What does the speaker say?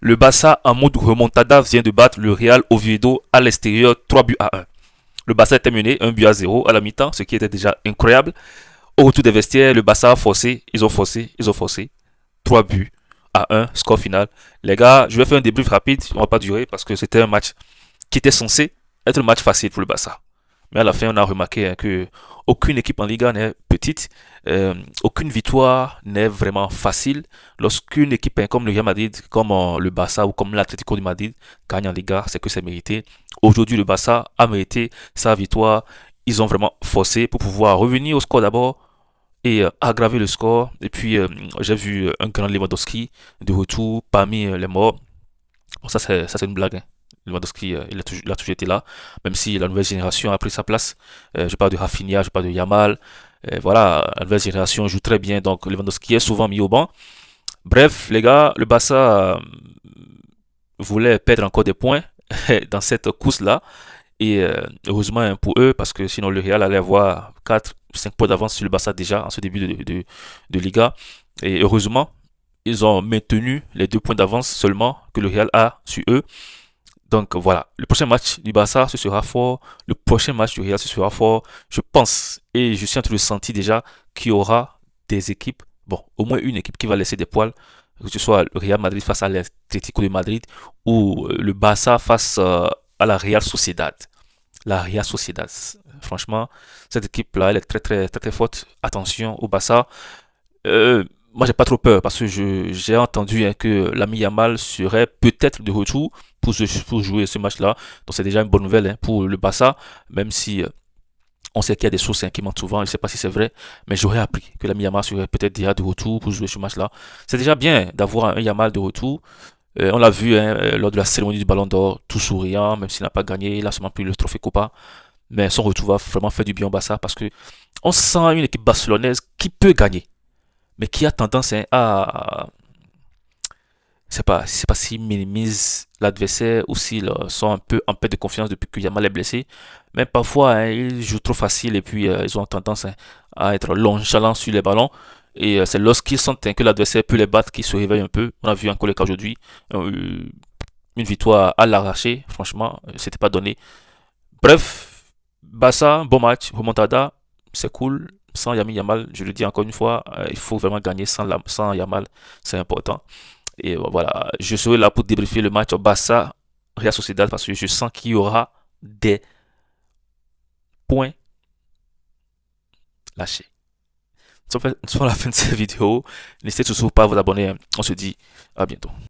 Le Barça en mode remontada vient de battre le Real Oviedo à l'extérieur 3 buts à 1. Le Barça était mené 1 but à 0 à la mi-temps, ce qui était déjà incroyable. Au retour des vestiaires, le Barça a forcé, ils ont forcé. 3 buts à 1, score final. Les gars, je vais faire un débrief rapide, on va pas durer parce que c'était un match qui était censé être un match facile pour le Barça. Mais à la fin, on a remarqué que aucune équipe en Liga n'est petite, aucune victoire n'est vraiment facile. Lorsqu'une équipe comme le Real Madrid, comme le Barça ou comme l'Atlético de Madrid gagne en Liga, c'est que c'est mérité. Aujourd'hui, le Barça a mérité sa victoire. Ils ont vraiment forcé pour pouvoir revenir au score d'abord et aggraver le score. Et puis, j'ai vu un grand Lewandowski de retour parmi les morts. Bon, ça c'est une blague, hein. Lewandowski, il a toujours été là, même si la nouvelle génération a pris sa place. Je parle de Rafinha, je parle de Yamal. Voilà, la nouvelle génération joue très bien, donc Lewandowski est souvent mis au banc. Bref, les gars, le Barça voulait perdre encore des points dans cette course-là. Et heureusement hein, pour eux, parce que sinon le Real allait avoir 4 5 points d'avance sur le Barça déjà en ce début de Liga. Et heureusement, ils ont maintenu les 2 points d'avance seulement que le Real a sur eux. Donc voilà, le prochain match du Barça, ce sera fort. Le prochain match du Real, ce sera fort. Je pense, et je suis en train de sentir déjà qu'il y aura des équipes, bon, au moins une équipe qui va laisser des poils, que ce soit le Real Madrid face à l'Atlético de Madrid ou le Barça face à la Real Sociedad. La Real Sociedad, franchement, cette équipe-là, elle est très très très très forte. Attention au Barça. Moi, j'ai pas trop peur parce que j'ai entendu hein, que l'ami Yamal serait peut-être de retour pour jouer ce match-là. Donc, c'est déjà une bonne nouvelle hein, pour le Barça, même si on sait qu'il y a des sources hein, qui mentent souvent. Je ne sais pas si c'est vrai, mais j'aurais appris que l'ami Yamal serait peut-être déjà de retour pour jouer ce match-là. C'est déjà bien d'avoir un Yamal de retour. On l'a vu hein, lors de la cérémonie du Ballon d'Or, tout souriant, même s'il n'a pas gagné. Il a seulement pris le trophée Copa. Mais son retour va vraiment faire du bien au Barça parce que on sent une équipe barcelonaise qui peut gagner mais qui a tendance hein, à, je sais pas s'ils minimisent l'adversaire ou s'ils sont un peu en perte de confiance depuis que Yamal est blessé. Mais parfois, hein, ils jouent trop facile et puis ils ont tendance hein, à être nonchalants sur les ballons. Et c'est lorsqu'ils sentent hein, que l'adversaire peut les battre qu'ils se réveillent un peu. On a vu encore le cas aujourd'hui. Une victoire à l'arraché, franchement, c'était pas donné. Bref, Barça, bon match, remontada, c'est cool. Sans Yami Yamal, je le dis encore une fois, il faut vraiment gagner sans Yamal, c'est important. Et voilà, je serai là pour débriefer le match au Barça Real Sociedad parce que je sens qu'il y aura des points lâchés. Nous sommes à la fin de cette vidéo. N'hésitez surtout pas à vous abonner. On se dit à bientôt.